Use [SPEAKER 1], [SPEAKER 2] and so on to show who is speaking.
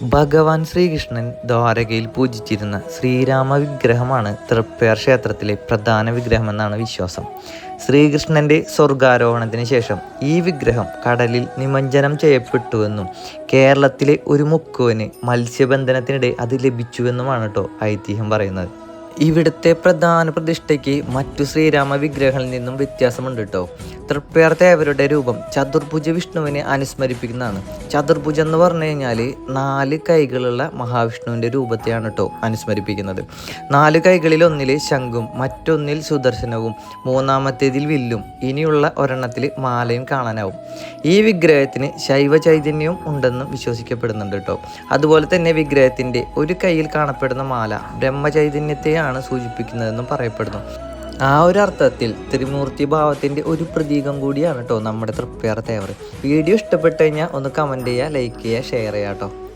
[SPEAKER 1] ഭഗവാൻ ശ്രീകൃഷ്ണൻ ദ്വാരകയിൽ പൂജിച്ചിരുന്ന ശ്രീരാമ വിഗ്രഹമാണ് തൃപ്പയാർ ക്ഷേത്രത്തിലെ പ്രധാന വിഗ്രഹമെന്നാണ് വിശ്വാസം. ശ്രീകൃഷ്ണന്റെ സ്വർഗാരോഹണത്തിന് ശേഷം ഈ വിഗ്രഹം കടലിൽ നിമജ്ജനം ചെയ്യപ്പെട്ടുവെന്നും കേരളത്തിലെ ഒരു മുക്കുവന് മത്സ്യബന്ധനത്തിനിടെ അത് ലഭിച്ചുവെന്നുമാണ് ഐതിഹ്യം പറയുന്നത്. ഇവിടുത്തെ പ്രധാന പ്രതിഷ്ഠയ്ക്ക് മറ്റു ശ്രീരാമ വിഗ്രഹങ്ങളിൽ നിന്നും വ്യത്യാസമുണ്ട് തൃപ്പയാർ തേവരുടെ രൂപം ചതുർഭുജ വിഷ്ണുവിനെ അനുസ്മരിപ്പിക്കുന്നതാണ്. ചതുർഭുജം എന്ന് പറഞ്ഞു കഴിഞ്ഞാൽ 4 കൈകളുള്ള മഹാവിഷ്ണുവിൻ്റെ രൂപത്തെയാണ് അനുസ്മരിപ്പിക്കുന്നത്. 4 കൈകളിൽ ഒന്നിൽ ശംഖും മറ്റൊന്നിൽ സുദർശനവും മൂന്നാമത്തേതിൽ വില്ലും ഇനിയുള്ള ഒരെണ്ണത്തിൽ മാലയും കാണാനാവും. ഈ വിഗ്രഹത്തിന് ശൈവ ചൈതന്യവും ഉണ്ടെന്നും വിശ്വസിക്കപ്പെടുന്നുണ്ട് അതുപോലെ തന്നെ വിഗ്രഹത്തിൻ്റെ ഒരു കൈയിൽ കാണപ്പെടുന്ന മാല ബ്രഹ്മചൈതന്യത്തെയാണ് സൂചിപ്പിക്കുന്നതെന്നും പറയപ്പെടുന്നു. ആ ഒരു അർത്ഥത്തിൽ ത്രിമൂർത്തി ഭാവത്തിൻ്റെ ഒരു പ്രതീകം കൂടിയാണ് നമ്മുടെ തൃപ്പയാർ തേവർ. വീഡിയോ ഇഷ്ടപ്പെട്ടു കഴിഞ്ഞാൽ ഒന്ന് കമൻറ്റ് ചെയ്യുക, ലൈക്ക് ചെയ്യുക, ഷെയർ ചെയ്യുക